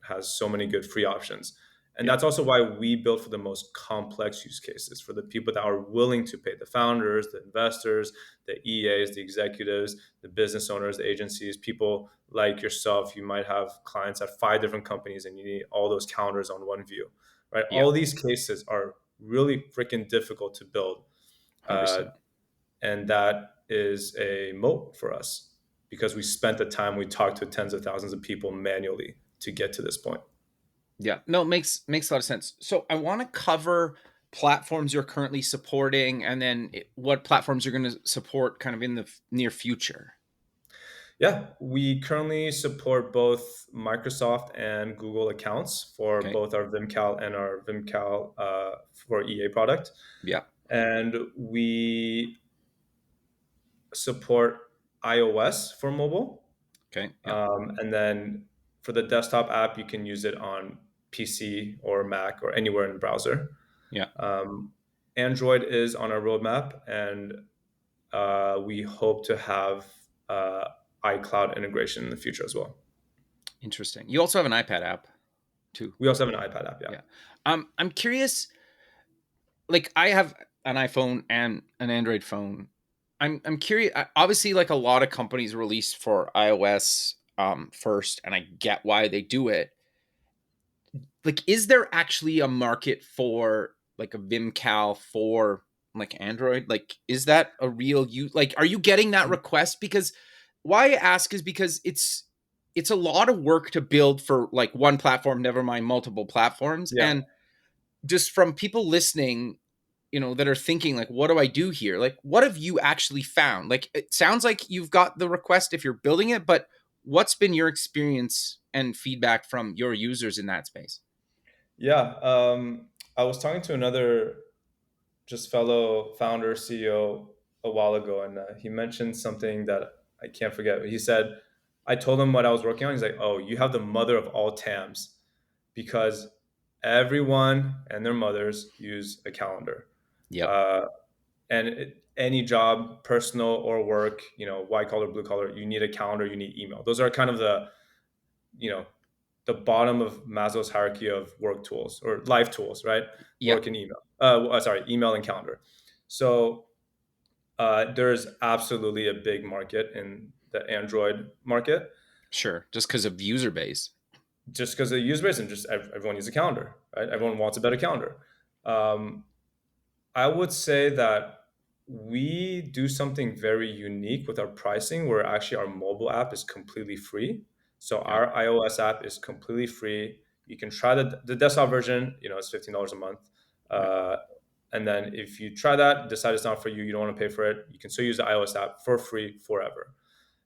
S3: has so many good free options. And
S2: Yeah.
S3: that's also why we built for the most complex use cases, for the people that are willing to pay, the founders, the investors, the EAs, the executives, the business owners, the agencies, people like yourself. You might have clients at 5 different companies and you need all those calendars on one view, right?
S2: Yeah.
S3: All these cases are really freaking difficult to build. Uh,
S2: 100%.
S3: and that is a moat for us, because we spent the time, we talked to tens of thousands of people manually to get to this point.
S2: Yeah. No, it makes a lot of sense. So I want to cover platforms you're currently supporting, and then what platforms you're going to support kind of in the near future.
S3: Yeah, we currently support both Microsoft and Google accounts for
S2: Okay.
S3: both our Vimcal and our Vimcal for EA product.
S2: Yeah.
S3: And we support iOS for mobile.
S2: Okay. Yeah.
S3: And then for the desktop app, you can use it on PC or Mac or anywhere in the browser.
S2: Yeah.
S3: Android is on our roadmap, and we hope to have iCloud integration in the future as well.
S2: Interesting. You also have an iPad app too.
S3: We also have an iPad app, yeah.
S2: I'm curious. Like I have an iPhone and an Android phone. I'm curious. Obviously, like a lot of companies release for iOS first, and I get why they do it. Like, is there actually a market for like a Vimcal for like Android? Like, is that a real use? Like, are you getting that request? Because why I ask is because it's a lot of work to build for like one platform, never mind multiple platforms.
S3: Yeah.
S2: And just from people listening, that are thinking like, what do I do here? Like, what have you actually found? Like, it sounds like you've got the request if you're building it, but what's been your experience and feedback from your users in that space?
S3: Yeah. I was talking to another just fellow founder, CEO a while ago, and he mentioned something that I can't forget. He said, I told him what I was working on. He's like, oh, you have the mother of all TAMs because everyone and their mothers use a calendar.
S2: Yep.
S3: And any job, personal or work, white collar, blue collar, you need a calendar, you need email. Those are kind of the bottom of Maslow's hierarchy of work tools or life tools, right?
S2: Yep.
S3: Work and email. Email and calendar. So there's absolutely a big market in the Android market.
S2: Sure. Just because of user base.
S3: Just because of the user base and just everyone needs a calendar, right? Everyone wants a better calendar. I would say that we do something very unique with our pricing where actually our mobile app is completely free. So our iOS app is completely free. You can try the desktop version, it's $15 a month. And then if you try that, decide it's not for you, you don't want to pay for it, you can still use the iOS app for free forever.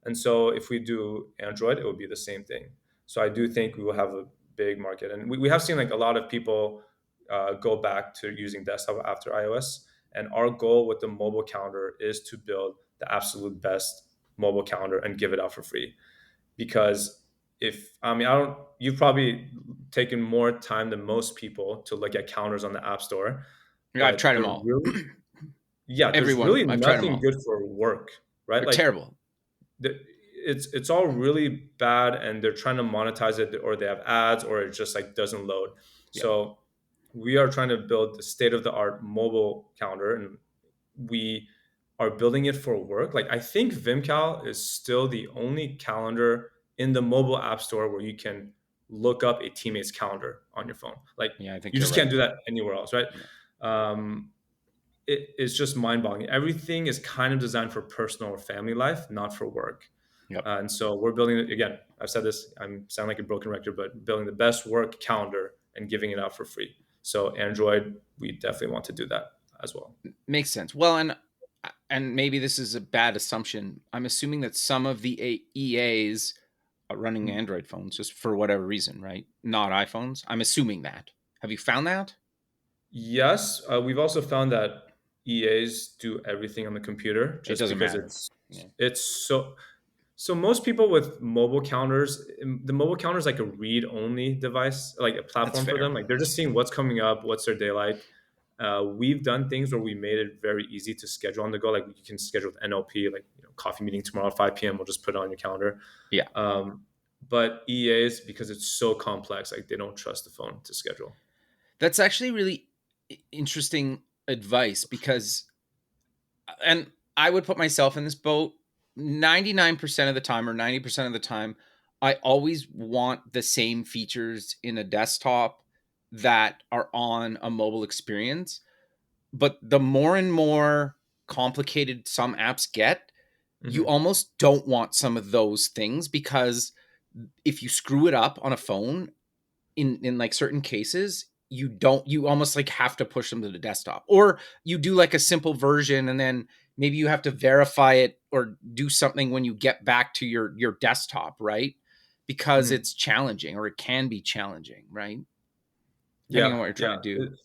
S3: And so if we do Android, it would be the same thing. So I do think we will have a big market. And we have seen like a lot of people go back to using desktop after iOS. And our goal with the mobile calendar is to build the absolute best mobile calendar and give it out for free. Because you've probably taken more time than most people to look at calendars on the App Store.
S2: Yeah, I've tried them all.
S3: There's really nothing good for work, right?
S2: They're terrible.
S3: It's all really bad, and they're trying to monetize it, or they have ads, or it just like doesn't load. Yeah. So we are trying to build the state-of-the-art mobile calendar, and we are building it for work. Like I think Vimcal is still the only calendar in the mobile app store where you can look up a teammate's calendar on your phone. Like I think you just can't do that anywhere else, right? Yeah. It's just mind-boggling. Everything is kind of designed for personal or family life, not for work. Yep. And so we're building it again. I've said this, I'm sound like a broken record, but building the best work calendar and giving it out for free. So Android, we definitely want to do that as well.
S2: Makes sense. Well, and maybe this is a bad assumption. I'm assuming that some of the EAs are running Android phones just for whatever reason, right? Not iPhones. I'm assuming that. Have you found that?
S3: Yes. We've also found that EAs do everything on the computer.
S2: Just it doesn't
S3: because
S2: matter.
S3: It's so most people with mobile calendars, the mobile calendar is like a read-only device, like a platform for them. Like they're just seeing what's coming up, what's their day like. We've done things where we made it very easy to schedule on the go. Like you can schedule with NLP, like coffee meeting tomorrow at 5 p.m. We'll just put it on your calendar.
S2: Yeah.
S3: But EAs, because it's so complex, like they don't trust the phone to schedule.
S2: That's actually really interesting advice because, and I would put myself in this boat 99% of the time or 90% of the time, I always want the same features in a desktop that are on a mobile experience. But the more and more complicated some apps get, you almost don't want some of those things because if you screw it up on a phone in like certain cases, you almost like have to push them to the desktop, or you do like a simple version and then maybe you have to verify it or do something when you get back to your desktop, right? Because
S3: Mhm.
S2: it's challenging, or it can be challenging, right? Depending on
S3: Yeah,
S2: what you're trying
S3: yeah.
S2: to do.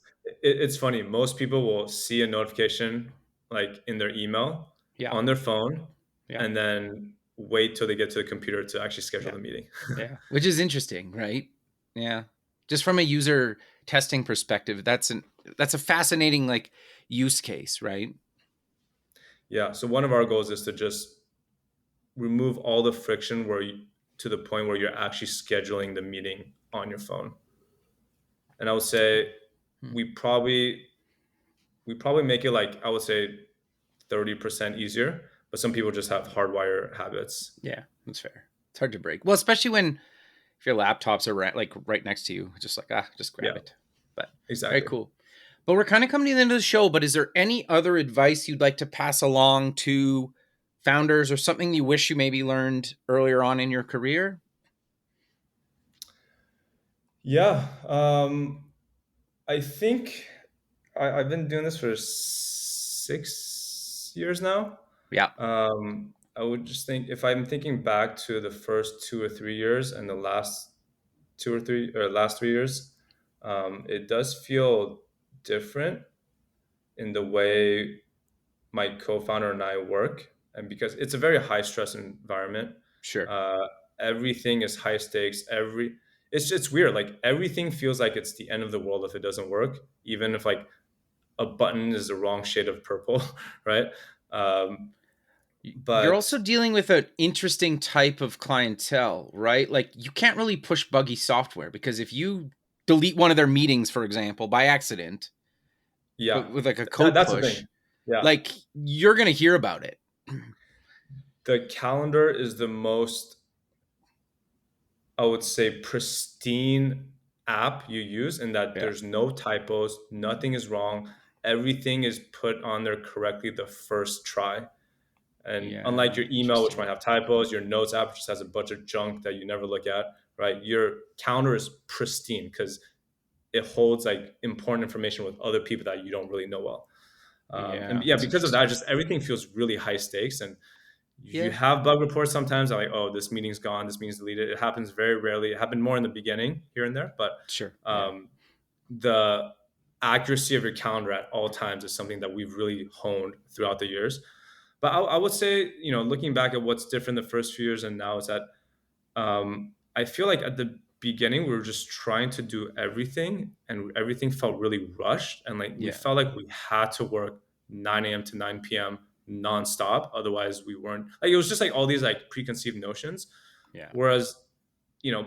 S3: It's funny. Most people will see a notification like in their email
S2: Yeah.
S3: on their phone,
S2: Yeah.
S3: and then wait till they get to the computer to actually schedule
S2: Yeah.
S3: the meeting.
S2: Yeah. Which is interesting, right? Yeah. Just from a user testing perspective, that's a fascinating like use case, right?
S3: Yeah. So one of our goals is to just remove all the friction to the point where you're actually scheduling the meeting on your phone. And I would say
S2: Hmm.
S3: we probably we probably make it like I would say 30% easier, but some people just have hardwire habits.
S2: Yeah, that's fair. It's hard to break. Well, especially when if your laptops are like right next to you, just like just grab
S3: Yeah,
S2: it. But very
S3: exactly.
S2: cool. But we're kind of coming to the end of the show. But is there any other advice you'd like to pass along to founders, or something you wish you maybe learned earlier on in your career?
S3: Yeah. I think I've been doing this for 6 years now.
S2: Yeah,
S3: I would just think if I'm thinking back to the first 2 or 3 years and the last 3 years, it does feel different in the way my co-founder and I work, and because it's a very high stress environment,
S2: sure.
S3: uh, everything is high stakes. It's weird. Like everything feels like it's the end of the world if it doesn't work, even if like a button is the wrong shade of purple, right? Um,
S2: You're
S3: but
S2: also dealing with an interesting type of clientele, right? Like you can't really push buggy software, because if you delete one of their meetings, for example, by accident,
S3: yeah,
S2: with like a code
S3: that's the
S2: push,
S3: thing. Yeah,
S2: like you're going to hear about it.
S3: the calendar is the most, I would say, pristine app you use, in that
S2: Yeah.
S3: there's no typos, nothing is wrong, everything is put on there correctly the first try. And unlike
S2: Yeah.
S3: your email, which
S2: Interesting.
S3: might have typos, your notes app just has a bunch of junk that you never look at, right? Your calendar is pristine because it holds like important information with other people that you don't really know well. And
S2: Yeah.
S3: yeah,
S2: That's
S3: because of that,
S2: interesting.
S3: just everything feels really high stakes. And you
S2: Yeah.
S3: have bug reports sometimes that like, oh, this meeting's gone, this meeting's deleted. It happens very rarely. It happened more in the beginning here and there, but
S2: Sure. Yeah.
S3: um, the accuracy of your calendar at all times is something that we've really honed throughout the years. But I would say, looking back at what's different the first few years and now, is that I feel like at the beginning we were just trying to do everything, and everything felt really rushed, and like we
S2: Yeah.
S3: felt like we had to work 9 a.m. to 9 p.m. nonstop. Otherwise, we weren't like, it was just like all these like preconceived notions.
S2: Yeah.
S3: Whereas,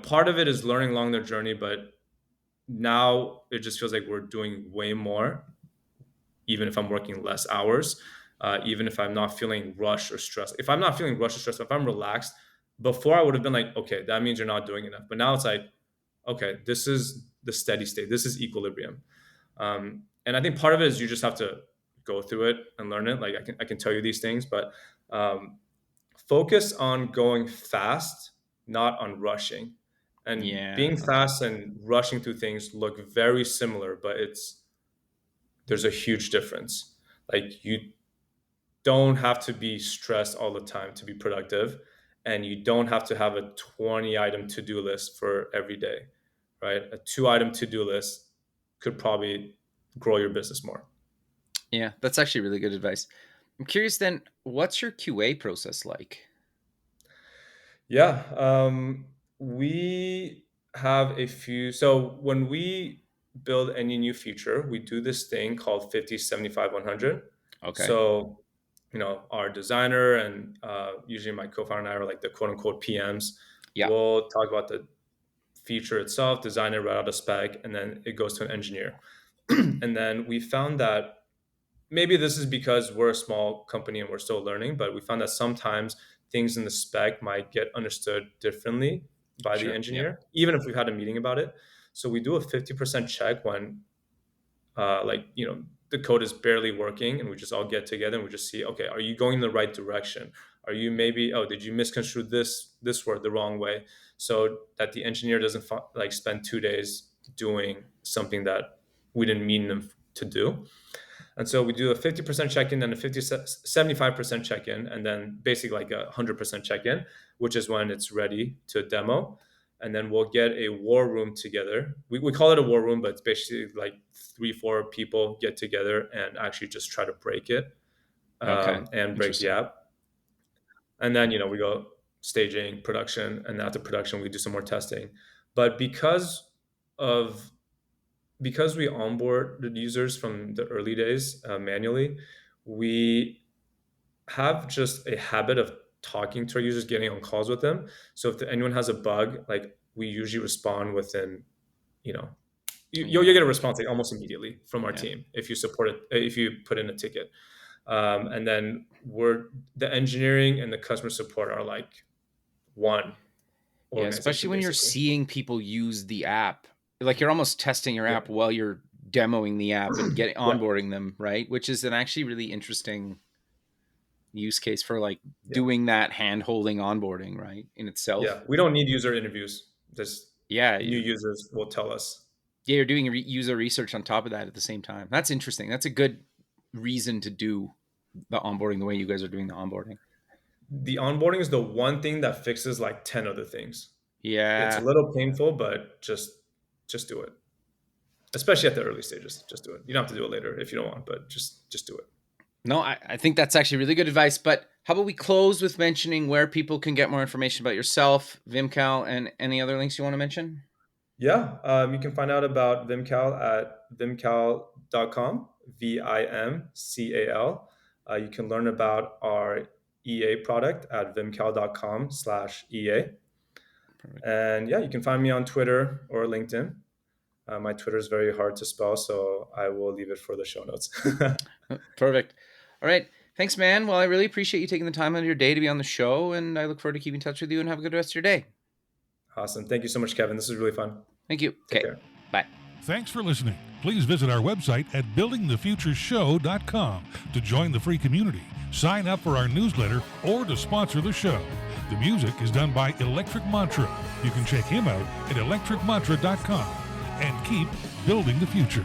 S3: part of it is learning along their journey, but now it just feels like we're doing way more, even if I'm working less hours, even if I'm not feeling rushed or stressed. If I'm not feeling rushed or stressed, if I'm relaxed, before I would have been like, okay, that means you're not doing enough. But now it's like, okay, this is the steady state. This is equilibrium. And I think part of it is you just have to go through it and learn it. Like I can tell you these things, but um, focus on going fast, not on rushing. And
S2: Yeah.
S3: being
S2: Okay.
S3: fast and rushing through things look very similar, but there's a huge difference. Like you don't have to be stressed all the time to be productive, and you don't have to have a 20 item to-do list for every day, right? A 2 item to-do list could probably grow your business more.
S2: Yeah. That's actually really good advice. I'm curious then, what's your QA process like?
S3: Yeah, we have a few. So when we build any new feature, we do this thing called 50, 75, 100.
S2: Okay.
S3: So, our designer and usually my co-founder and I are like the quote unquote PMs.
S2: Yeah.
S3: We'll talk about the feature itself, design it, write out a spec, and then it goes to an engineer. And then we found that maybe this is because we're a small company and we're still learning, but we found that sometimes things in the spec might get understood differently by the
S2: Sure. Yeah.
S3: engineer, even if we've had a meeting about it. So we do a 50% check when, the code is barely working, and we just all get together and we just see, okay, are you going in the right direction? Are you maybe, oh, did you misconstrue this word the wrong way? So that the engineer doesn't spend 2 days doing something that we didn't mean them to do. And so we do a 50% check-in and a 75% check-in, and then basically like a 100% check-in, which is when it's ready to demo. And then we'll get a war room together. We call it a war room, but it's basically like 3-4 people get together and actually just try to break it and break the app. And then, we go staging, production, and after production, we do some more testing. But because we onboard the users from the early days manually, we have just a habit of talking to our users, getting on calls with them. So if anyone has a bug, like we usually respond within, you'll get a response like almost immediately from our team if you support it, if you put in a ticket. And then the engineering and the customer support are like one.
S2: Yeah, especially when you're seeing people use the app, like you're almost testing your app while you're demoing the app and onboarding them, right? Which is an actually really interesting use case for like doing that hand-holding onboarding, right, in itself.
S3: Yeah, we don't need user interviews. Just new users will tell us.
S2: Yeah, you're doing user research on top of that at the same time. That's interesting. That's a good reason to do the onboarding the way you guys are doing the onboarding.
S3: The onboarding is the one thing that fixes like 10 other things.
S2: Yeah.
S3: It's a little painful, but just do it. Especially at the early stages. Just do it. You don't have to do it later if you don't want, but just do it.
S2: No, I think that's actually really good advice. But how about we close with mentioning where people can get more information about yourself, Vimcal, and any other links you want to mention?
S3: Yeah, you can find out about Vimcal at vimcal.com, Vimcal. You can learn about our EA product at vimcal.com/EA. Perfect. And you can find me on Twitter or LinkedIn. My Twitter is very hard to spell, so I will leave it for the show notes.
S2: Perfect. All right. Thanks, man. Well, I really appreciate you taking the time out of your day to be on the show, and I look forward to keeping in touch with you, and have a good rest of your day.
S3: Awesome. Thank you so much, Kevin. This is really fun.
S2: Thank you.
S3: Take care.
S2: Bye.
S1: Thanks for listening. Please visit our website at buildingthefutureshow.com to join the free community, sign up for our newsletter, or to sponsor the show. The music is done by Electric Mantra. You can check him out at electricmantra.com and keep building the future.